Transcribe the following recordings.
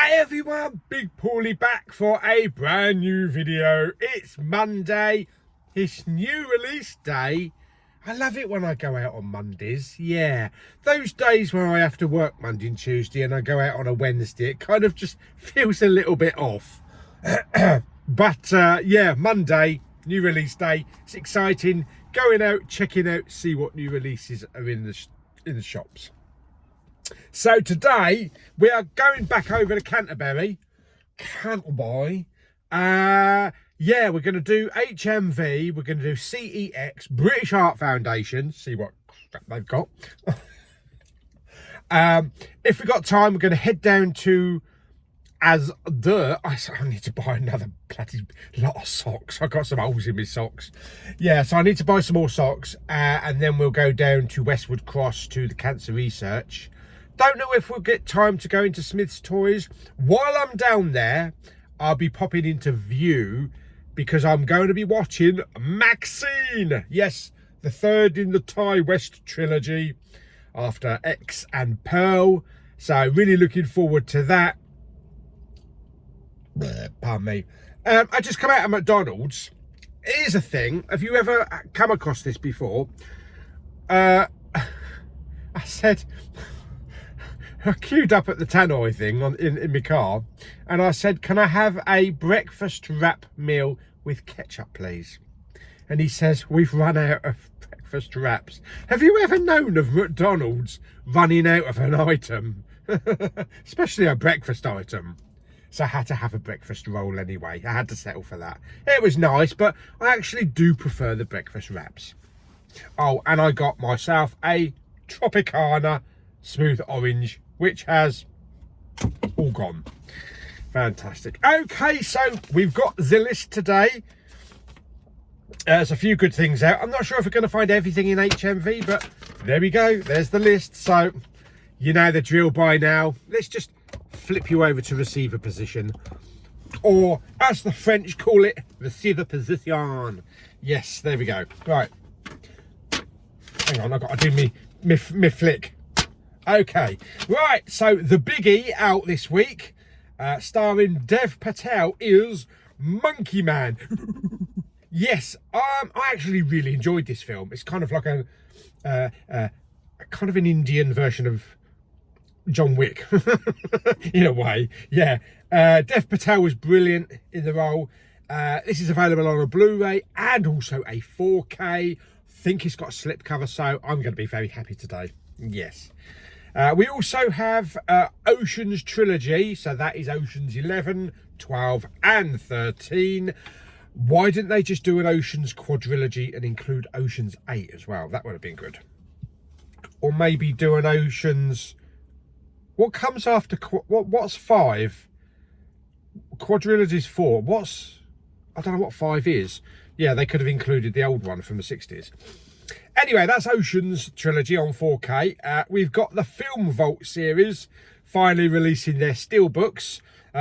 Hi everyone, Big Pauly back for a brand new video. It's Monday, it's new release day. I love it when I go out on Mondays, yeah. Those days where I have to work Monday and Tuesday and I go out on a Wednesday, it kind of just feels a little bit off. But yeah, Monday, new release day. It's exciting, going out, checking out, see what new releases are in the shops. So today we are going back over to Canterbury. Yeah, we're going to do HMV, we're going to do CEX, British Art Foundation, see what crap they've got. If we've got time, we're going to head down to I need to buy another bloody lot of socks. I've got some holes in my socks. Yeah, so I need to buy some more socks, and then we'll go down to Westwood Cross to the Cancer Research. Don't know if we'll get time to go into Smith's Toys. While I'm down there, I'll be popping into View because I'm going to be watching Maxine. Yes, the third in the Ty West trilogy after X and Pearl. So really looking forward to that. Pardon me. I just come out of McDonald's. Here's a thing. Have you ever come across this before? I queued up at the tannoy thing in my car, and I said, can I have a breakfast wrap meal with ketchup, please? And he says, we've run out of breakfast wraps. Have you ever known of McDonald's running out of an item? Especially a breakfast item. So I had to have a breakfast roll anyway. I had to settle for that. It was nice, but I actually do prefer the breakfast wraps. Oh, and I got myself a Tropicana smooth orange, which has all gone. Fantastic. Okay, so we've got the list today. There's a few good things out. I'm not sure if we're going to find everything in HMV, but there we go. There's the list. So you know the drill by now. Let's just flip you over to receiver position, or as the French call it, receiver position. Yes, there we go. Right. Hang on, I've got to do me flick. Okay, right, so the biggie out this week, starring Dev Patel, is Monkey Man. Yes, I actually really enjoyed this film. It's kind of like a kind of an Indian version of John Wick, in a way. Yeah, Dev Patel was brilliant in the role. This is available on a Blu-ray and also a 4K. I think it's got a slipcover, so I'm going to be very happy today. Yes. We also have Oceans Trilogy, so that is Oceans 11, 12 and 13. Why didn't they just do an Oceans quadrilogy and include Oceans 8 as well? That would have been good. Or maybe do an Oceans... What comes after... What's 5? Quadrilogy's 4. I don't know what 5 is. Yeah, they could have included the old one from the 60s. Anyway, that's Oceans Trilogy on 4K. We've got the Film Vault series finally releasing their steelbooks,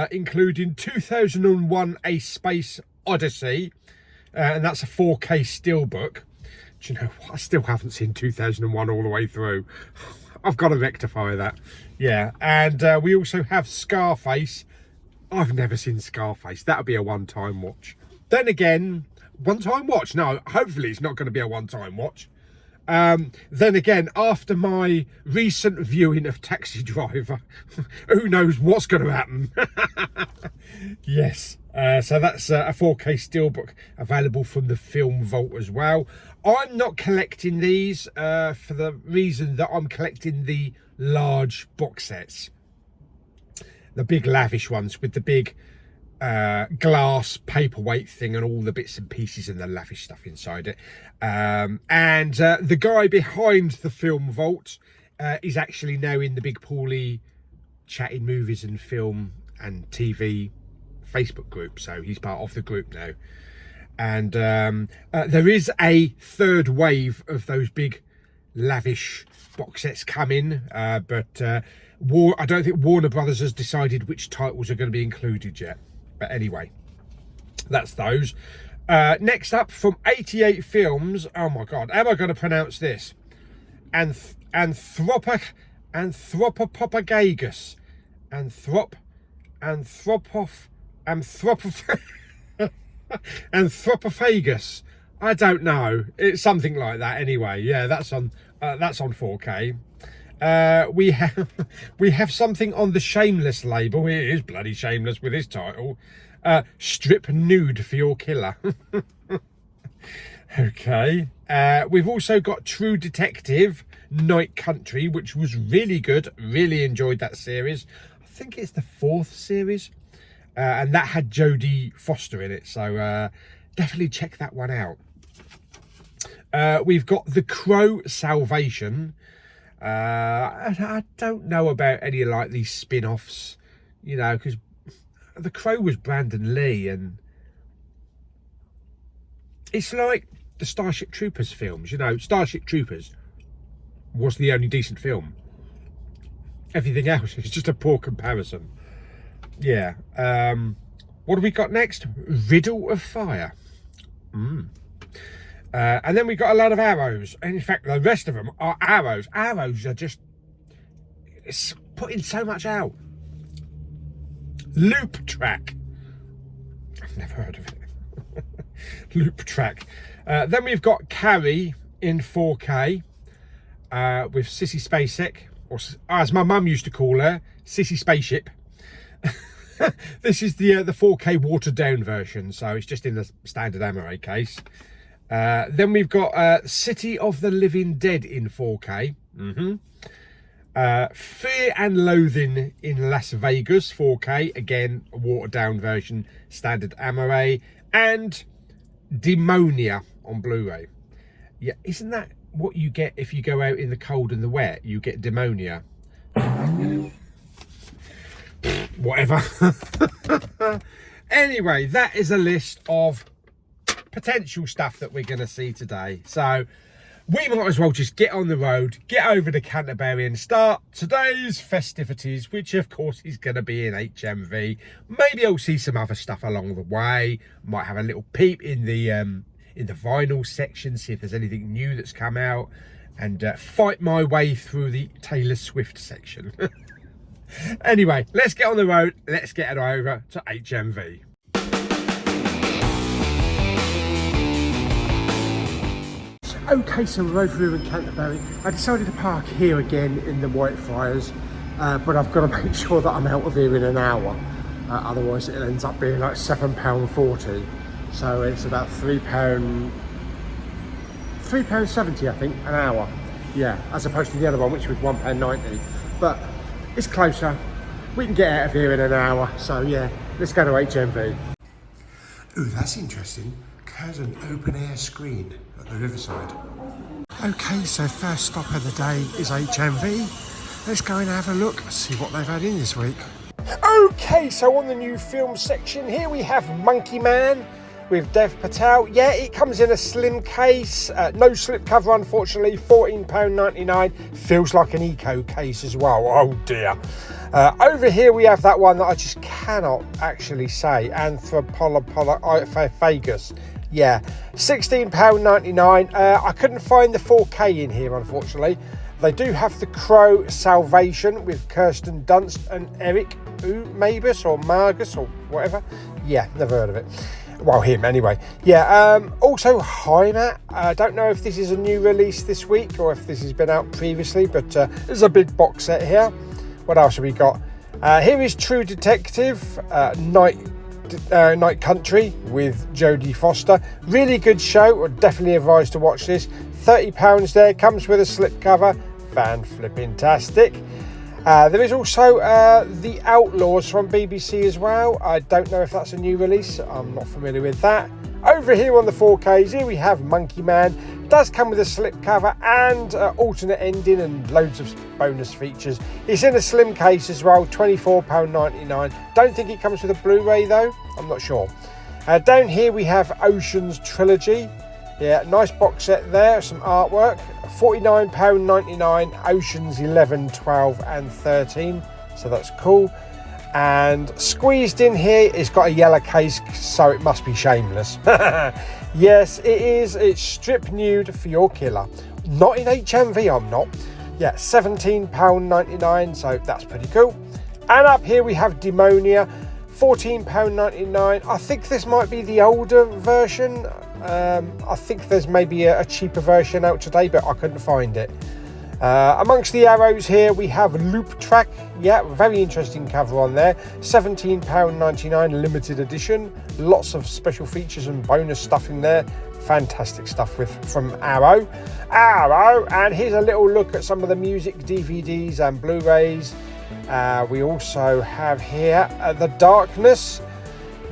including 2001 A Space Odyssey, and that's a 4K steelbook. Do you know what? I still haven't seen 2001 all the way through. I've got to rectify that. Yeah, and we also have Scarface. I've never seen Scarface. That would be a one-time watch. Then again, one-time watch? No, hopefully it's not going to be a one-time watch. Then again, after my recent viewing of Taxi Driver, who knows what's going to happen. Yes, so that's a 4K steelbook available from the Film Vault as well. I'm not collecting these for the reason that I'm collecting the large box sets, the big lavish ones with the big glass paperweight thing and all the bits and pieces and the lavish stuff inside it. The guy behind the Film Vault is actually now in the Big Pauly Chatting Movies and Film and TV Facebook group, so he's part of the group now. And there is a third wave of those big lavish box sets coming, but I don't think Warner Brothers has decided which titles are going to be included yet. But anyway, that's those. Next up, from 88 Films. Oh my God, how am I going to pronounce this? Anthropopagagus. Anthropophagus. I don't know. It's something like that anyway. Yeah, that's on 4K. We have something on the Shameless label. It is bloody shameless with this title. Strip nude for your killer. Okay. We've also got True Detective Night Country, which was really good. Really enjoyed that series. I think it's the 4th series. And that had Jodie Foster in it. So definitely check that one out. We've got The Crow Salvation. I don't know about any like these spin-offs, you know, because The Crow was Brandon Lee, and it's like the Starship Troopers films, you know. Starship Troopers was the only decent film. Everything else is just a poor comparison. Yeah. What do we got next? Riddle of Fire. And then we've got a lot of arrows. And in fact, the rest of them are arrows. Arrows are just, it's putting so much out. Loop Track. I've never heard of it. Loop Track. Then we've got Carrie in 4K with Sissy Spacek, or as my mum used to call her, Sissy Spaceship. This is the 4K watered down version, so it's just in the standard Amaray case. Then we've got City of the Living Dead in 4K. Fear and Loathing in Las Vegas 4K, again a watered down version, standard Amaray. And Demonia on Blu-ray. Yeah, isn't that what you get if you go out in the cold and the wet? You get demonia. Whatever. Anyway, that is a list of potential stuff that we're going to see today. So we might as well just get on the road, get over to Canterbury and start today's festivities, which of course is going to be in HMV. Maybe I'll see some other stuff along the way. Might have a little peep in the vinyl section, see if there's anything new that's come out, and fight my way through the Taylor Swift section. Anyway, let's get on the road. Let's get over to HMV. Okay, so we're over here in Canterbury. I decided to park here again in the Whitefriars, but I've got to make sure that I'm out of here in an hour. Otherwise it ends up being like £7.40. So it's about £3.70 I think, an hour. Yeah, as opposed to the other one, which was £1.90. But it's closer. We can get out of here in an hour. So yeah, let's go to HMV. Ooh, that's interesting. Has an open air screen at the Riverside. Okay, so first stop of the day is HMV. Let's go and have a look, see what they've had in this week. Okay, so on the new film section here we have Monkey Man with Dev Patel. Yeah, it comes in a slim case, no slipcover unfortunately, £14.99. Feels like an eco case as well, oh dear. Over here we have that one that I just cannot actually say, Anthropophagus. Yeah, £16.99. I couldn't find the 4K in here, unfortunately. They do have The Crow Salvation with Kirsten Dunst and Eric Mabus or Margus or whatever. Yeah, never heard of it. Well, him anyway. Yeah, also Hi-Mat. I don't know if this is a new release this week or if this has been out previously, but there's a big box set here. What else have we got? Here is True Detective Night Country with Jodie Foster. Really good show. Would definitely advise to watch this. £30 there. Comes with a slipcover. Fan-flipping-tastic. There is also The Outlaws from BBC as well. I don't know if that's a new release. I'm not familiar with that. Over here on the 4Ks, here we have Monkey Man. Does come with a slipcover and alternate ending and loads of bonus features. It's in a slim case as well, £24.99. Don't think it comes with a Blu-ray though. I'm not sure. Down here we have Ocean's Trilogy. Yeah, nice box set there, some artwork. £49.99, Oceans 11, 12 and 13. So that's cool. And squeezed in here, it's got a yellow case, so it must be Shameless. Yes, it is. It's strip nude for your killer. Not in HMV, I'm not. Yeah, £17.99, so that's pretty cool. And up here we have Demonia, £14.99. I think this might be the older version. I think there's maybe a cheaper version out today, but I couldn't find it. Amongst the arrows here we have Loop Track. Yeah, very interesting cover on there. £17.99 limited edition. Lots of special features and bonus stuff in there. Fantastic stuff from Arrow. And here's a little look at some of the music DVDs and Blu-rays. We also have here The Darkness.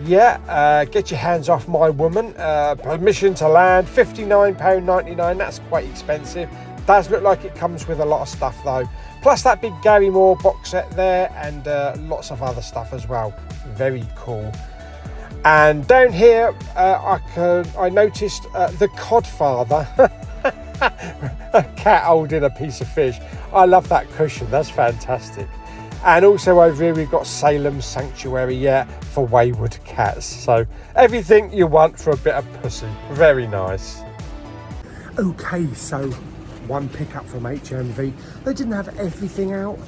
Yeah, Get Your Hands Off My Woman. Permission to Land, £59.99. That's quite expensive. Does look like it comes with a lot of stuff though. Plus that big Gary Moore box set there, and lots of other stuff as well. Very cool. And down here, I noticed The Codfather. A cat holding a piece of fish. I love that cushion. That's fantastic. And also over here we've got Salem Sanctuary, yeah, for wayward cats. So everything you want for a bit of pussy. Very nice. Okay, so one pickup from HMV. They didn't have everything out.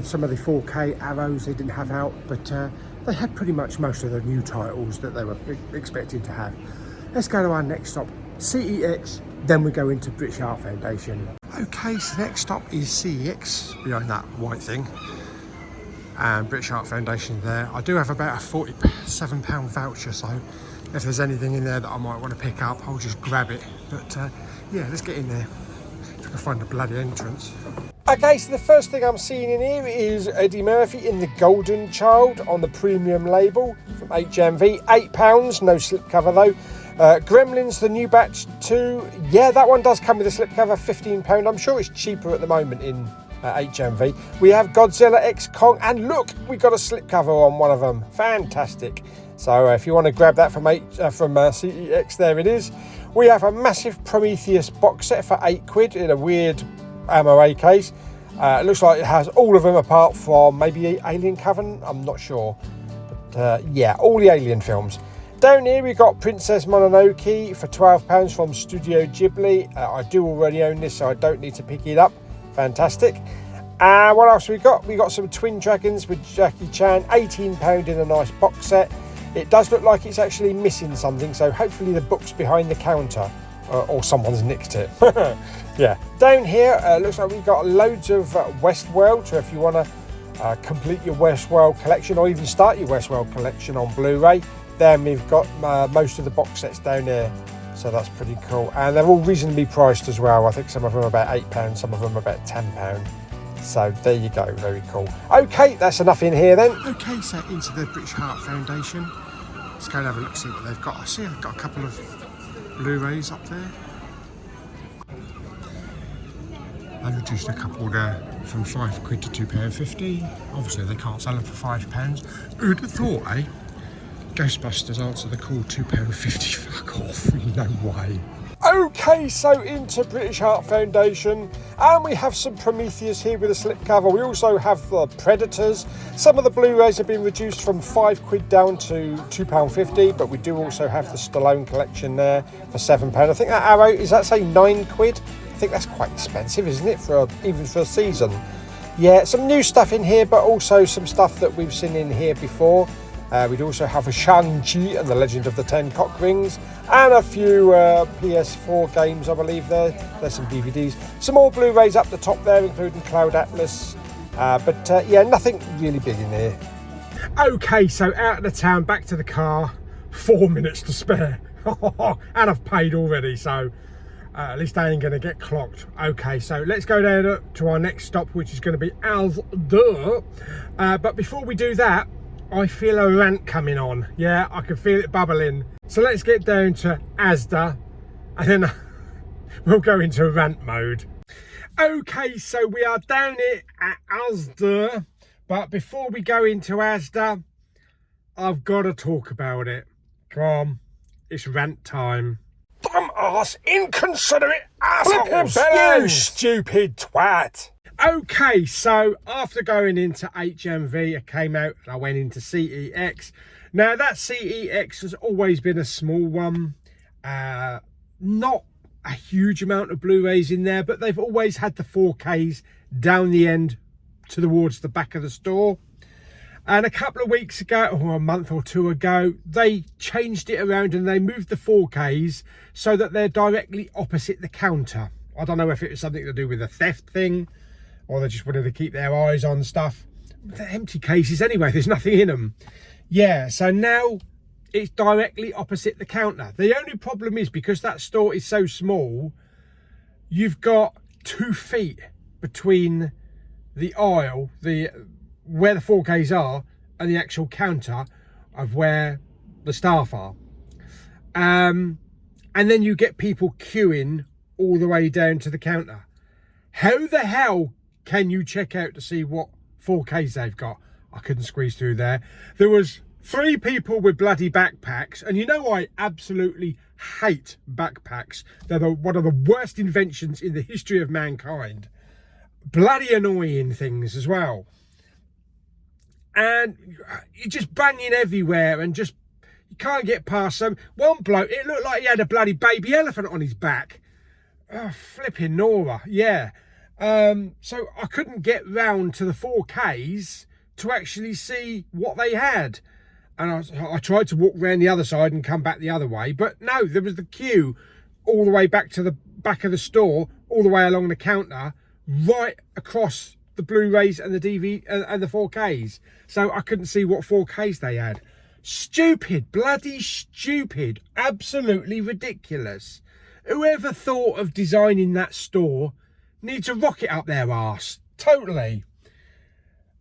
Some of the 4K arrows they didn't have out, but they had pretty much most of the new titles that they were expecting to have. Let's go to our next stop, CEX, then we go into British Art Foundation. Okay, so next stop is CEX, behind that white thing. And British Art Foundation there. I do have about a £47 voucher, so if there's anything in there that I might want to pick up, I'll just grab it. But yeah, let's get in there. If I can find the bloody entrance. Okay, so the first thing I'm seeing in here is Eddie Murphy in The Golden Child on the premium label from HMV. £8, no slipcover though. Gremlins, the new batch 2. Yeah, that one does come with a slipcover, £15. I'm sure it's cheaper at the moment in HMV. We have Godzilla X Kong, and look, we got a slipcover on one of them. Fantastic. So if you want to grab that from CEX, there it is. We have a massive Prometheus box set for £8 in a weird MOA case. It looks like it has all of them apart from maybe Alien Covenant, I'm not sure. But yeah, all the Alien films. Down here we got Princess Mononoke for £12 from Studio Ghibli. I do already own this, so I don't need to pick it up. Fantastic. What else we got? We got some Twin Dragons with Jackie Chan, £18 in a nice box set. It does look like it's actually missing something, so hopefully the book's behind the counter or someone's nicked it. Yeah. Down here, looks like we've got loads of Westworld, so if you want to complete your Westworld collection or even start your Westworld collection on Blu-ray, then we've got most of the box sets down there. So that's pretty cool. And they're all reasonably priced as well. I think some of them are about £8, some of them are about £10. So there you go, very cool. Okay, that's enough in here then. Okay, so into the British Heart Foundation. Let's go and have a look, see what they've got. I see they've got a couple of Blu-rays up there. I've reduced a couple there from £5 to £2.50. Obviously they can't sell them for £5. Who'd have thought, eh? Ghostbusters answer the call, £2.50. Fuck off, no way. Okay, so into British Heart Foundation, and we have some Prometheus here with a slipcover. We also have the Predators. Some of the Blu-rays have been reduced from £5 down to £2.50, but we do also have the Stallone collection there for £7. I think that Arrow, is that say £9? I think that's quite expensive, isn't it, even for a season? Yeah, some new stuff in here, but also some stuff that we've seen in here before. We'd also have a Shang-Chi and the Legend of the Ten Cock Rings, and a few PS4 games, I believe there. There's some DVDs. Some more Blu-rays up the top there, including Cloud Atmos. But yeah, nothing really big in here. Okay, so out of the town, back to the car. 4 minutes to spare. And I've paid already, so at least I ain't going to get clocked. Okay, so let's go down to our next stop, which is going to be Asda. But before we do that, I feel a rant coming on. Yeah, I can feel it bubbling. So let's get down to Asda, and then we'll go into rant mode. Okay, so we are down here at Asda, but before we go into Asda, I've got to talk about it. Come on, it's rant time. Dumb ass, inconsiderate assholes, you stupid twat. Okay, so after going into HMV, I came out and I went into CEX. Now that CEX has always been a small one, not a huge amount of Blu-rays in there, but they've always had the 4Ks down the end towards the back of the store. And a couple of weeks ago, or a month or two ago, they changed it around and they moved the 4Ks so that they're directly opposite the counter. I don't know if it was something to do with a theft thing, or they just wanted to keep their eyes on stuff. They're empty cases anyway, there's nothing in them. Yeah, so now it's directly opposite the counter. The only problem is, because that store is so small, you've got 2 feet between the aisle, where the 4Ks are, and the actual counter of where the staff are. And then you get people queuing all the way down to the counter. How the hell can you check out to see what 4Ks they've got? I couldn't squeeze through there. There was 3 people with bloody backpacks, and you know I absolutely hate backpacks. They're one of the worst inventions in the history of mankind. Bloody annoying things as well. And you're just banging everywhere, and just you can't get past them. One bloke, it looked like he had a bloody baby elephant on his back. Oh, flipping Nora, yeah. So I couldn't get round to the 4Ks to actually see what they had. And I tried to walk around the other side and come back the other way, but no, there was the queue all the way back to the back of the store, all the way along the counter, right across the Blu-rays and the DVD and the 4Ks. So I couldn't see what 4Ks they had. Stupid, bloody stupid, absolutely ridiculous. Whoever thought of designing that store needs a rocket up their arse. Totally.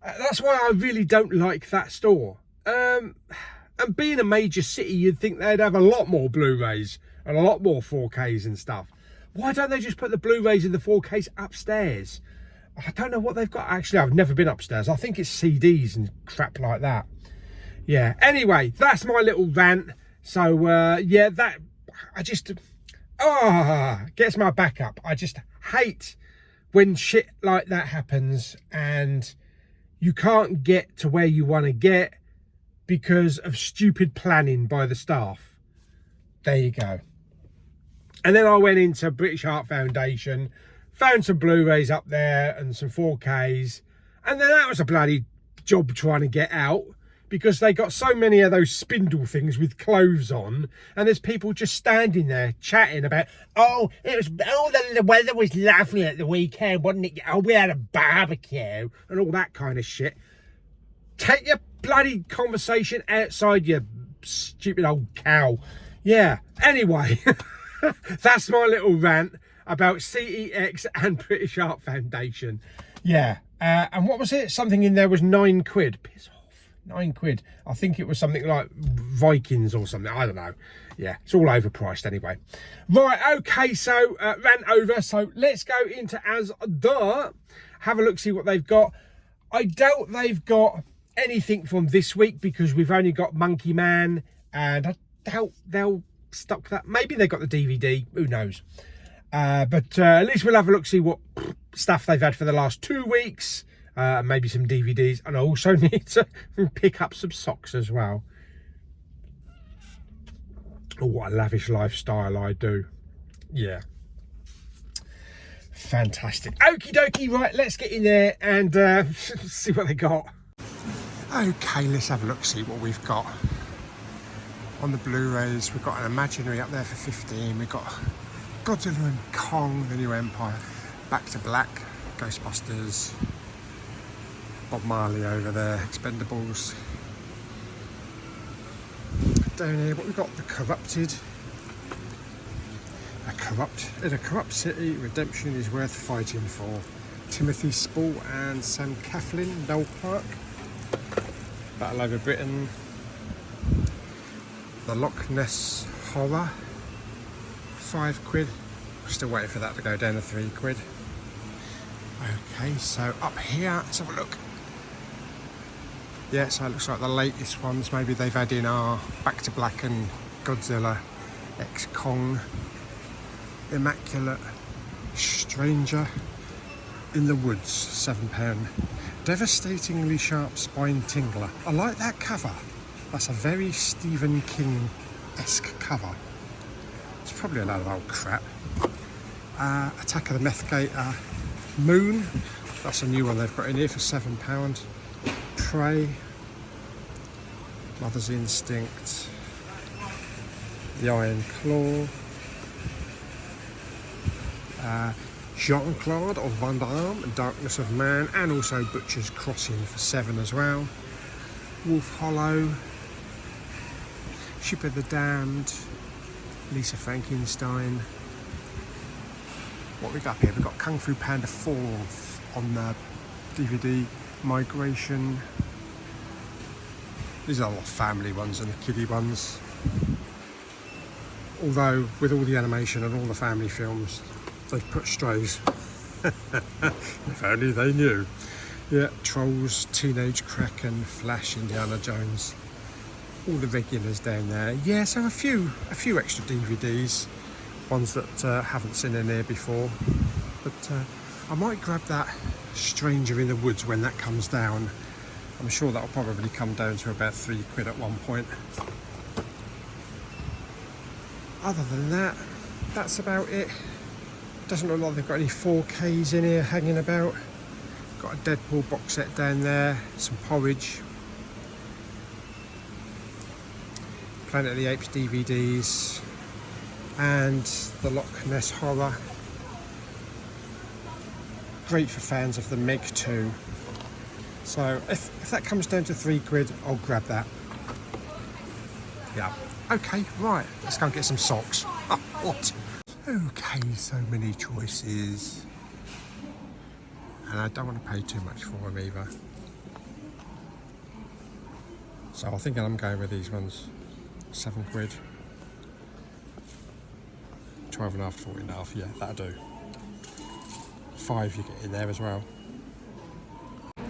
That's why I really don't like that store. And being a major city, you'd think they'd have a lot more Blu-rays and a lot more 4Ks and stuff. Why don't they just put the Blu-rays and the 4Ks upstairs? I don't know what they've got. Actually, I've never been upstairs. I think it's CDs and crap like that. Yeah, anyway, that's my little rant. So, yeah, that, I just, gets my back up. I just hate when shit like that happens and you can't get to where you want to get because of stupid planning by the staff. There you go. And then I went into British Heart Foundation, found some Blu-rays up there and some 4Ks. And then that was a bloody job trying to get out, because they got so many of those spindle things with clothes on, and there's people just standing there chatting about, the weather was lovely at the weekend, wasn't it? Oh, we had a barbecue and all that kind of shit. Take your bloody conversation outside, you stupid old cow. Yeah, anyway, that's my little rant about CEX and British Heart Foundation. Yeah, and what was it? Something in there was £9. Piss off, £9. I think it was something like Vikings or something. I don't know. Yeah, it's all overpriced anyway. Right, okay, so rant over. So let's go into As the. Have a look, see what they've got. I doubt they've got anything from this week because we've only got Monkey Man, and I doubt they'll stock that. Maybe they got the DVD, who knows. But at least we'll have a look, see what stuff they've had for the last 2 weeks. Maybe some DVDs, and I also need to pick up some socks as well. Oh, what a lavish lifestyle I do. Yeah. Fantastic. Okie dokie, right, let's get in there and see what they got. Okay, let's have a look, see what we've got. On the Blu-rays, we've got an Imaginary up there for 15. We've got Godzilla and Kong, The New Empire, Back to Black, Ghostbusters, Bob Marley over there, Expendables. Down here, what we've got, The Corrupted. In a corrupt city, redemption is worth fighting for. Timothy Spall and Sam Claflin, Noel Clark. Battle over Britain. The Loch Ness Horror, £5. Still waiting for that to go down to £3. Okay, so up here, let's have a look. Yeah, so it looks like the latest ones. Maybe they've had in our Back to Black and Godzilla X Kong, Immaculate, Stranger in the Woods, £7. Devastatingly Sharp Spine Tingler. I like that cover. That's a very Stephen King-esque cover. It's probably a load of old crap. Attack of the Meth Gator, Moon, That's a new one they've got in here for £7. Prey, Mother's Instinct, The Iron Claw, Jean-Claude of Van Damme and Darkness of Man, and also Butcher's Crossing for £7 as well. Wolf Hollow, Ship of the Damned, Lisa Frankenstein. What we got here? We've got Kung Fu Panda 4 on the DVD, Migration. These are a lot of family ones and the kiddie ones. Although with all the animation and all the family films, they've put strays. If only they knew. Yeah, Trolls, Teenage Kraken, Flash, Indiana Jones. All the regulars down there. Yeah, so a few extra DVDs. Ones that haven't seen in there before. But I might grab that Stranger in the Woods when that comes down. I'm sure that'll probably come down to about £3 at one point. Other than that, that's about it. Doesn't look like they've got any 4Ks in here hanging about. Got a Deadpool box set down there, some Porridge, Planet of the Apes DVDs, and the Loch Ness Horror. Great for fans of the Meg 2. So if that comes down to £3, I'll grab that. Yeah. Okay, right, let's go and get some socks. What? Okay, so many choices. And I don't want to pay too much for them either. So I think I'm going with these ones. £7. 12.5, 14.5, yeah, that'll do. 5 you get in there as well.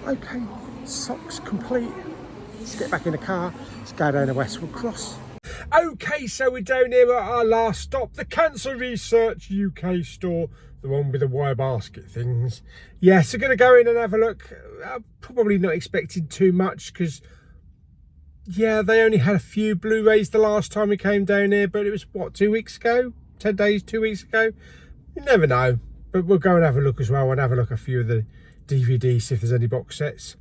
Okay, socks complete. Let's get back in the car. Let's go down the Westwood Cross. Okay, so we're down here at our last stop, the Cancer Research UK store, the one with the wire basket things. Yeah, so going to go in and have a look. Probably not expecting too much because, yeah, they only had a few Blu-rays the last time we came down here, but it was, what, 2 weeks ago? 10 days, 2 weeks ago? You never know. But we'll go and have a look as well and have a look at a few of the DVDs, see if there's any box sets.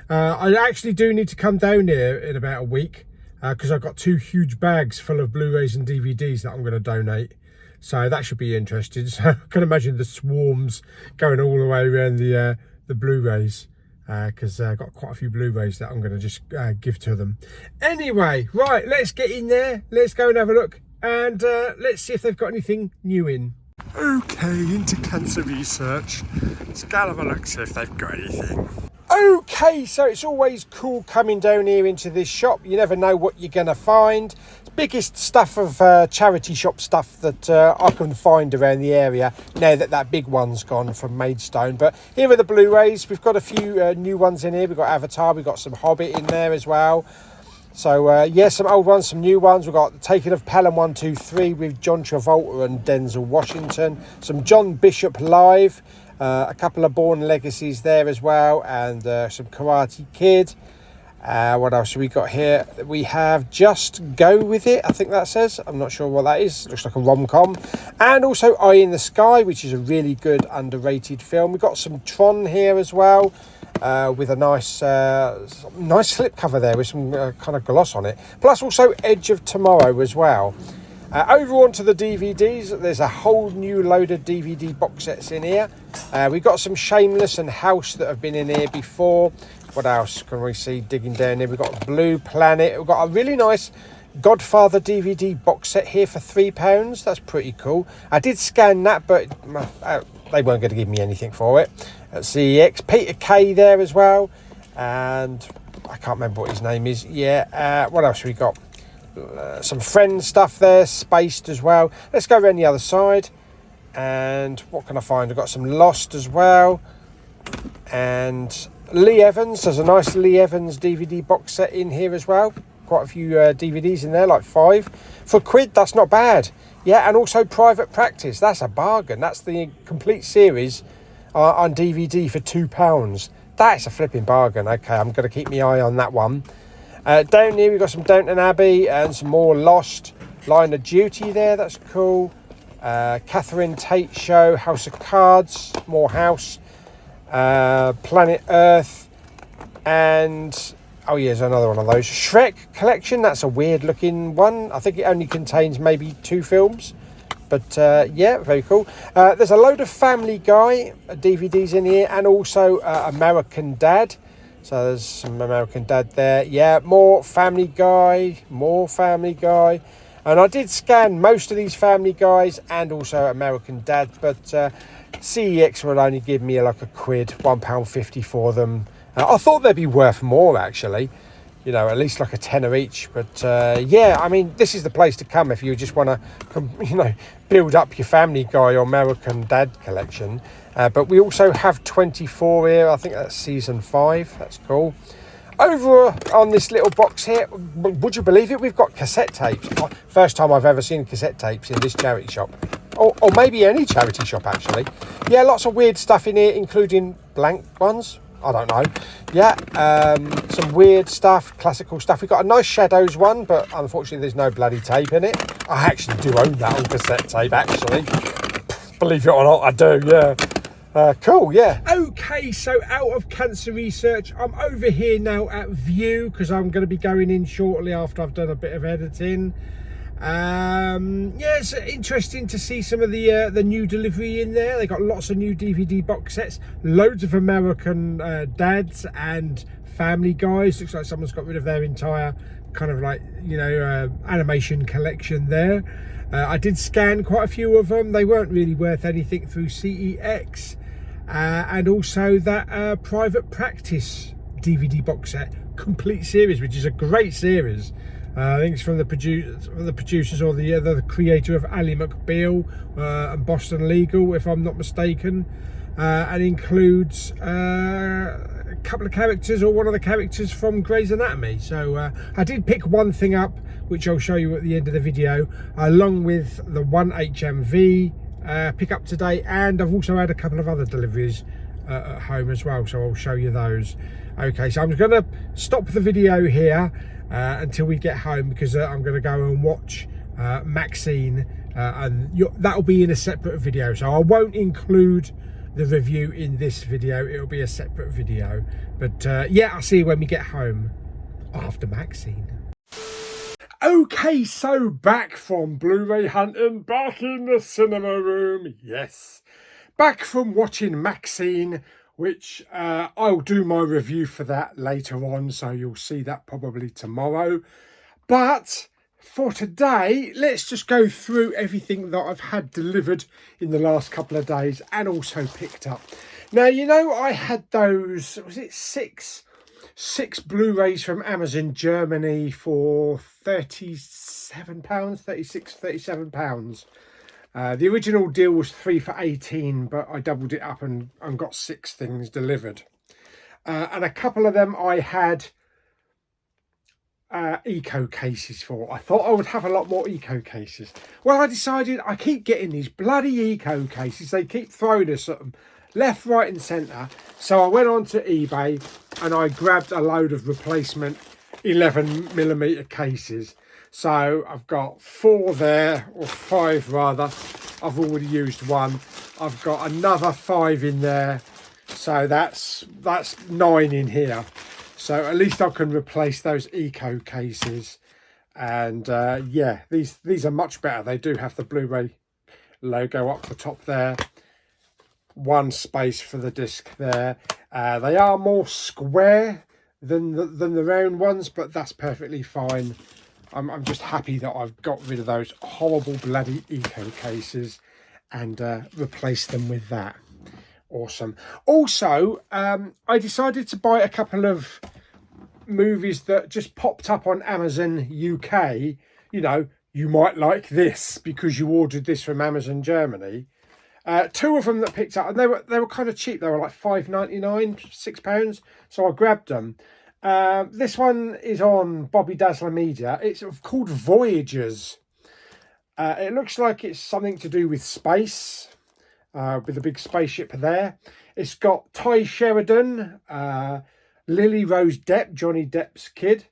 I actually do need to come down here in about a week because I've got 2 huge bags full of Blu-rays and DVDs that I'm going to donate. So that should be interesting. So I can imagine the swarms going all the way around the Blu-rays because I've got quite a few Blu-rays that I'm going to just give to them. Anyway, right, let's get in there. Let's go and have a look and let's see if they've got anything new in. Okay, into Cancer Research. Let's go and have a look, see if they've got anything. Okay, so it's always cool coming down here into this shop. You never know what you're going to find. It's biggest stuff of charity shop stuff that I can find around the area now that that big one's gone from Maidstone. But here are the Blu-rays. We've got a few new ones in here. We've got Avatar, we've got some Hobbit in there as well. So, yeah, some old ones, some new ones. We've got The Taking of Pelham 1, 2, 3 with John Travolta and Denzel Washington. Some John Bishop live. A couple of Bourne Legacies there as well. And some Karate Kid. What else have we got here? We have Just Go With It, I think that says. I'm not sure what that is. Looks like a rom-com. And also Eye in the Sky, which is a really good underrated film. We've got some Tron here as well. With a nice slipcover there with some kind of gloss on it. Plus also Edge of Tomorrow as well. Over onto the DVDs, there's a whole new load of DVD box sets in here. We've got some Shameless and House that have been in here before. What else can we see digging down here? We've got Blue Planet. We've got a really nice Godfather DVD box set here for £3. That's pretty cool. I did scan that, but they weren't going to give me anything for it. At CEX, Peter Kay there as well, and I can't remember what his name is. Yeah, what else have we got? Some Friends stuff there, Spaced as well. Let's go around the other side, and what can I find? I've got some Lost as well, and Lee Evans. There's a nice Lee Evans DVD box set in here as well. Quite a few DVDs in there, like 5 for £1. That's not bad. Yeah, and also Private Practice. That's a bargain. That's the complete series on DVD for £2. That's a flipping bargain. Okay, I'm going to keep my eye on that one. Down here we've got some Downton Abbey and some more Lost. Line of Duty there, that's cool. Catherine Tate Show, House of Cards, more House. Planet Earth, and oh yeah, there's another one of those. Shrek collection, that's a weird looking one. I think it only contains maybe 2 films. But yeah, very cool. There's a load of Family Guy DVDs in here, and also American Dad. So there's some American Dad there. Yeah, more Family Guy, more Family Guy. And I did scan most of these Family Guys and also American Dad, but CEX would only give me like a quid, £1.50 for them. I thought they'd be worth more actually. You know, at least like a tenner each. But yeah, I mean, this is the place to come if you just want to, you know, build up your Family Guy or American Dad collection. But we also have 24 here. I think that's season 5. That's cool. Over on this little box here, would you believe it? We've got cassette tapes. First time I've ever seen cassette tapes in this charity shop. Or maybe any charity shop, actually. Yeah, lots of weird stuff in here, including blank ones. I don't know. Yeah, some weird stuff, classical stuff. We've got a nice Shadows one, but unfortunately there's no bloody tape in it. I actually do own that on cassette tape, actually. Believe it or not, I do, yeah. Cool, yeah. Okay, so out of cancer research, I'm over here now at View, because I'm going to be going in shortly after I've done a bit of editing. Yeah, it's interesting to see some of the new delivery in there. They got lots of new DVD box sets, loads of American Dads and Family Guys. Looks like someone's got rid of their entire kind of like, you know, animation collection there. I did scan quite a few of them. They weren't really worth anything through CEX. And also that Private Practice DVD box set, complete series, which is a great series. I think it's from the producers or the creator of Ally McBeal and Boston Legal, if I'm not mistaken, and includes a couple of characters, or one of the characters from Grey's Anatomy. So I did pick one thing up, which I'll show you at the end of the video, along with the 1HMV pick up today, and I've also had a couple of other deliveries at home as well, so I'll show you those. Okay, so I'm going to stop the video here until we get home, because I'm going to go and watch Maxine, and that'll be in a separate video, so I won't include the review in this video. It'll be a separate video, but yeah, I'll see you when we get home after Maxine. Okay, so back from Blu-ray hunting, back in the cinema room, yes, back from watching Maxine, which I'll do my review for that later on, so you'll see that probably tomorrow. But for today, let's just go through everything that I've had delivered in the last couple of days and also picked up. Now, you know, I had those, was it six Blu-rays from Amazon Germany for £37, 36, £37. The original deal was 3 for 18, but I doubled it up and got 6 things delivered. And a couple of them I had eco cases for. I thought I would have a lot more eco cases. Well, I decided I keep getting these bloody eco cases. They keep throwing us at them left, right and centre. So I went on to eBay and I grabbed a load of replacement 11mm cases. So I've got 4 there, or 5 rather. I've already used 1. I've got another 5 in there. So that's 9 in here. So at least I can replace those eco cases. And yeah, these are much better. They do have the Blu-ray logo up the top there. 1 space for the disc there. They are more square than the round ones, but that's perfectly fine. I'm just happy that I've got rid of those horrible bloody eco cases and replaced them with that. Awesome. Also, I decided to buy a couple of movies that just popped up on Amazon UK. You know, you might like this because you ordered this from Amazon Germany. 2 of them that picked up, and they were kind of cheap. They were like £5.99, £6. So I grabbed them. This one is on Bobby Dazzler Media. It's called Voyagers. It looks like it's something to do with space, with a big spaceship there. It's got Ty Sheridan, Lily Rose Depp, Johnny Depp's kid,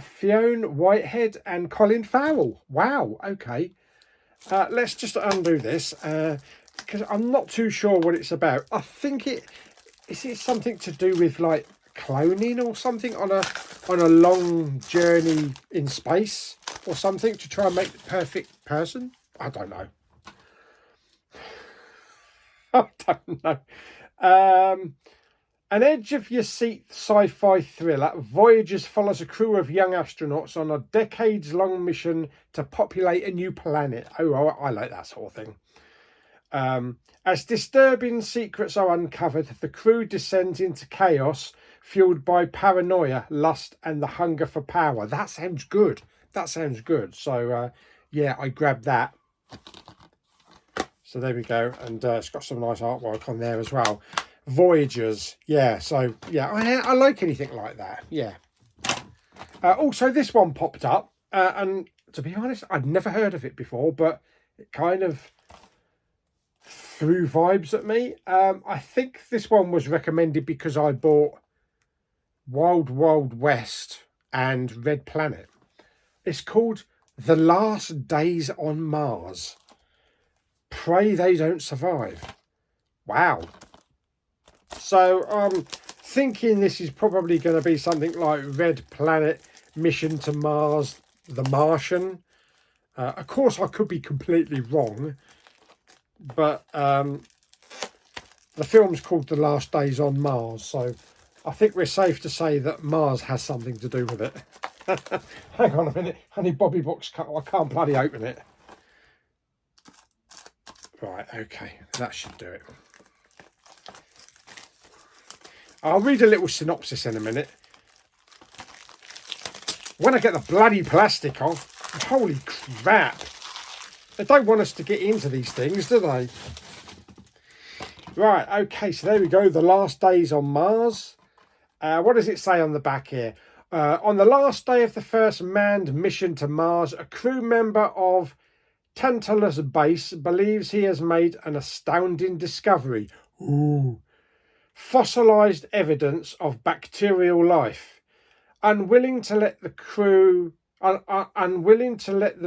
Fionn Whitehead and Colin Farrell. Wow, okay. Let's just undo this. because I'm not too sure what it's about. I think is it something to do with like cloning or something on a long journey in space or something to try and make the perfect person. I don't know. I don't know. An edge-of-your-seat sci-fi thriller, Voyagers follows a crew of young astronauts on a decades-long mission to populate a new planet. Oh, I like that sort of thing. As disturbing secrets are uncovered, the crew descends into chaos, fueled by paranoia, lust, and the hunger for power. That sounds good. That sounds good. So, yeah, I grabbed that. So there we go. And it's got some nice artwork on there as well. Voyagers, yeah, so yeah, I like anything like that, yeah. Also, this one popped up, and to be honest, I'd never heard of it before, but it kind of threw vibes at me. I think this one was recommended because I bought Wild Wild West and Red Planet. It's called The Last Days on Mars. Pray they don't survive. Wow. So I'm thinking this is probably going to be something like Red Planet, Mission to Mars, The Martian. Of course, I could be completely wrong, but the film's called The Last Days on Mars, so I think we're safe to say that Mars has something to do with it. Hang on a minute, honey Bobby box cut. I can't bloody open it. Right, okay, that should do it. I'll read a little synopsis in a minute. When I get the bloody plastic off, holy crap. They don't want us to get into these things, do they? Right, okay, so there we go. The Last Days on Mars. What does it say on the back here? On the last day of the first manned mission to Mars, a crew member of Tantalus Base believes he has made an astounding discovery. Ooh. Fossilized evidence of bacterial life. Unwilling to let the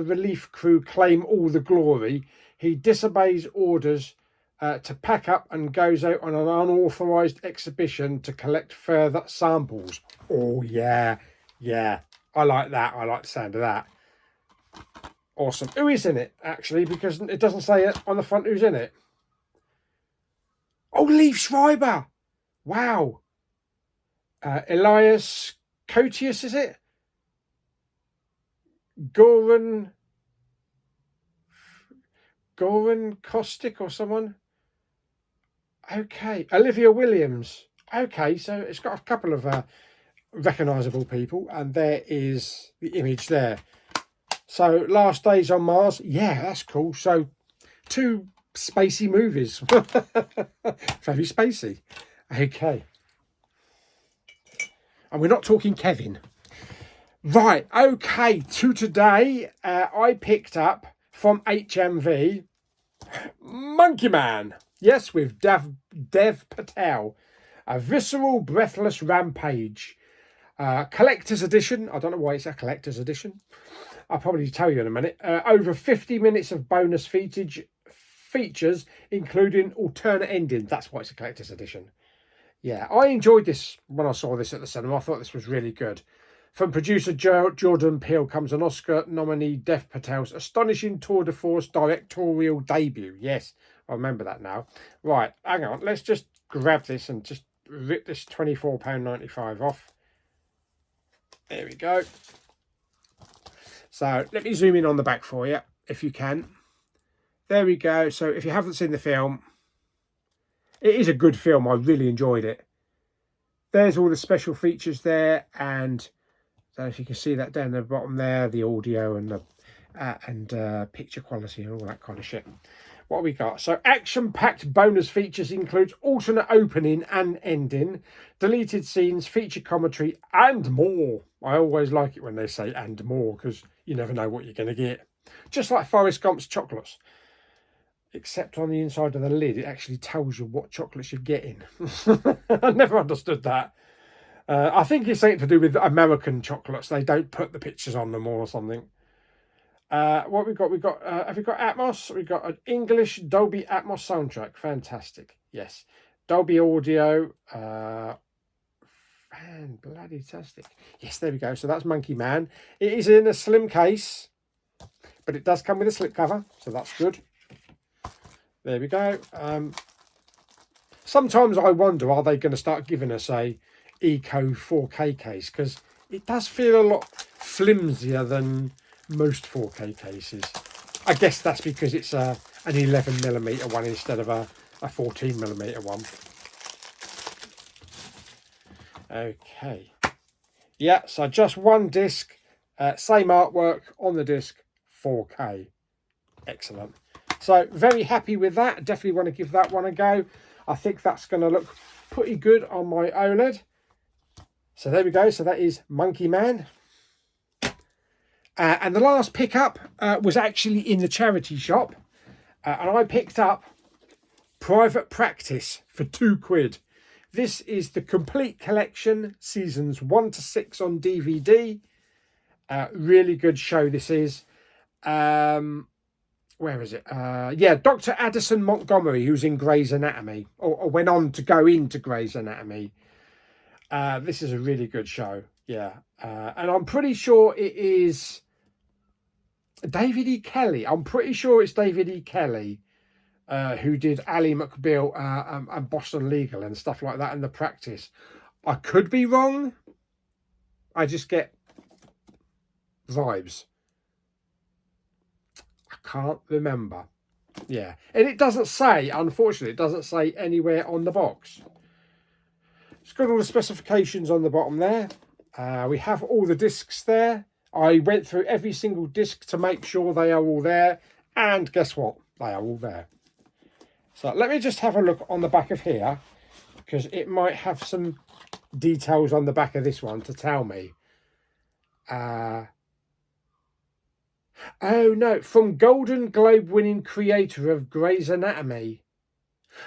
relief crew claim all the glory, he disobeys orders to pack up and goes out on an unauthorized exhibition to collect further samples. Oh yeah, yeah, I like that. I like the sound of that. Awesome. Who is in it actually? Because it doesn't say it on the front who's in it. Oh, Liev Schreiber. Wow. Elias Koteas, is it? Goran Kostic or someone? Okay. Olivia Williams. Okay, so it's got a couple of recognisable people, and there is the image there. So, Last Days on Mars. Yeah, that's cool. So, 2 spacey movies. Very spacey. Okay. And we're not talking Kevin. Right, okay. To today, I picked up from HMV Monkey Man. Yes, with Dev Patel. A visceral, breathless rampage. Collector's edition. I don't know why it's a collector's edition. I'll probably tell you in a minute. Over 50 minutes of bonus features, including alternate endings. That's why it's a collector's edition. Yeah, I enjoyed this when I saw this at the cinema. I thought this was really good. From producer Jordan Peele comes an Oscar nominee Dev Patel's astonishing tour de force directorial debut. Yes, I remember that now. Right, hang on. Let's just grab this and just rip this £24.95 off. There we go. So let me zoom in on the back for you, if you can. There we go. So if you haven't seen the film, it is a good film. I really enjoyed it. There's all the special features there, and so if you can see that down the bottom there, the audio and the picture quality and all that kind of shit. What have we got? So action-packed bonus features includes alternate opening and ending, deleted scenes, feature commentary, and more. I always like it when they say "and more" because you never know what you're going to get. Just like Forrest Gump's chocolates. Except on the inside of the lid, it actually tells you what chocolates you're getting. I never understood that. I think it's something to do with American chocolates. They don't put the pictures on them or something. What we've got? Have we got Atmos? We've got an English Dolby Atmos soundtrack. Fantastic. Yes. Dolby Audio. Bloody tastic. Yes, there we go. So that's Monkey Man. It is in a slim case, but it does come with a slipcover, so that's good. There we go. Sometimes I wonder, are they going to start giving us a Eco 4K case? Because it does feel a lot flimsier than most 4K cases. I guess that's because it's an 11mm one instead of a 14mm one. Okay. Yeah, so just one disc, same artwork on the disc, 4K. Excellent. So very happy with that. Definitely want to give that one a go. I think that's going to look pretty good on my OLED. So there we go. So that is Monkey Man. And the last pickup was actually in the charity shop. And I picked up Private Practice for £2. This is the complete collection, seasons 1 to 6 on DVD. Really good show this is. Where is it? Yeah, Dr. Addison Montgomery, who's in Grey's Anatomy, or went on to go into Grey's Anatomy. This is a really good show, yeah. And I'm pretty sure it is David E. Kelly. I'm pretty sure it's David E. Kelly who did Ally McBeal and Boston Legal and stuff like that in The Practice. I could be wrong. I just get vibes. I can't remember. Yeah. And it doesn't say, unfortunately, it doesn't say anywhere on the box. It's got all the specifications on the bottom there. We have all the discs there. I went through every single disc to make sure they are all there. And guess what? They are all there. So let me just have a look on the back of here, because it might have some details on the back of this one to tell me. Oh no, from Golden Globe winning creator of Grey's Anatomy.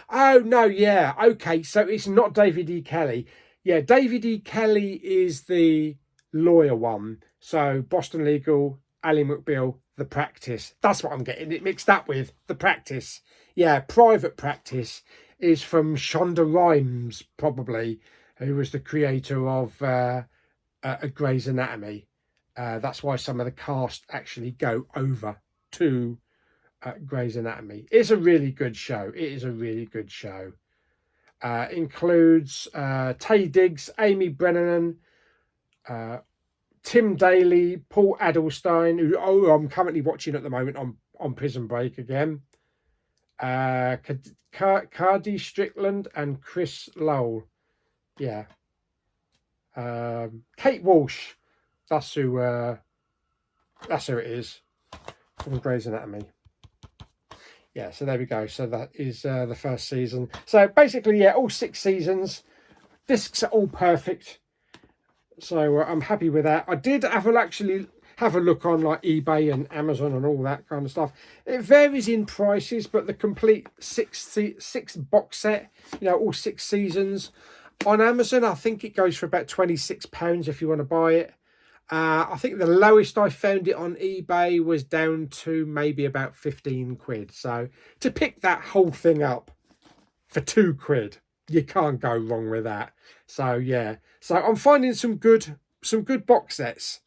Oh no, yeah, okay, so it's not David E. Kelly. Yeah, David E. Kelly is the lawyer one. So Boston Legal, Ally McBeal, The Practice. That's what I'm getting it mixed up with. The Practice. Yeah, Private Practice is from Shonda Rhimes, probably, who was the creator of Grey's Anatomy. That's why some of the cast actually go over to Grey's Anatomy. It's a really good show. It is a really good show. Includes Taye Diggs, Amy Brennan, Tim Daly, Paul Adelstein, who I'm currently watching at the moment on Prison Break again. Cardi Strickland and Chris Lowell. Yeah. Kate Walsh. That's who it is from Grey's Anatomy. Yeah, so there we go. So that is the first season. So basically, yeah, all 6 seasons. Discs are all perfect. So I'm happy with that. I did actually have a look on like eBay and Amazon and all that kind of stuff. It varies in prices, but the complete six box set, you know, all 6 seasons. On Amazon, I think it goes for about £26 if you want to buy it. I think the lowest I found it on eBay was down to maybe about 15 quid. So to pick that whole thing up for £2, you can't go wrong with that. So yeah, so I'm finding some good box sets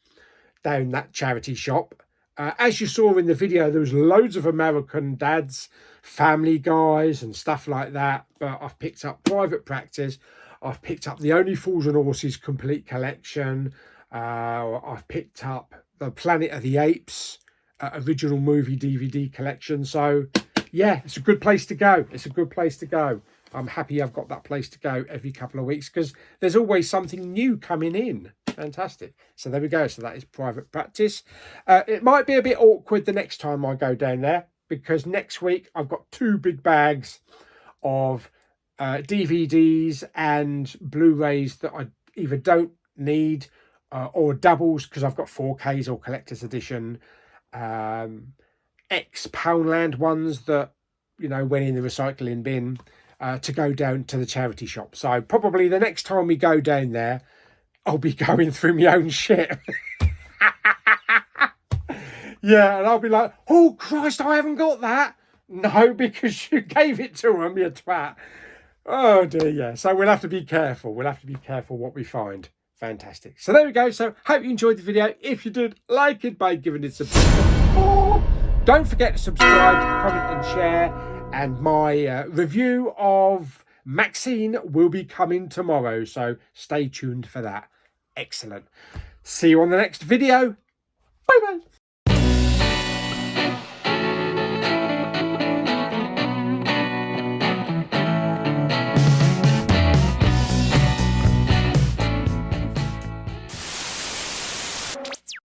down that charity shop. As you saw in the video, there was loads of American Dads, Family Guys and stuff like that. But I've picked up Private Practice. I've picked up the Only Fools and Horses complete collection. I've picked up the Planet of the Apes original movie DVD collection. So yeah, it's a good place to go. It's a good place to go. I'm happy I've got that place to go every couple of weeks because there's always something new coming in. Fantastic. So there we go. So that is Private Practice. It might be a bit awkward the next time I go down there because next week I've got 2 big bags of DVDs and Blu-rays that I either don't need or doubles because I've got 4Ks or collector's edition, ex-Poundland ones that, you know, went in the recycling bin to go down to the charity shop. So probably the next time we go down there, I'll be going through my own shit. Yeah, and I'll be like, oh Christ, I haven't got that. No, because you gave it to him, you twat. Oh dear, yeah. So we'll have to be careful. We'll have to be careful what we find. Fantastic. So there we go. So hope you enjoyed the video. If you did, like it by giving it some support. Don't forget to subscribe, comment and share. And my review of Maxine will be coming tomorrow. So stay tuned for that. Excellent. See you on the next video. Bye bye.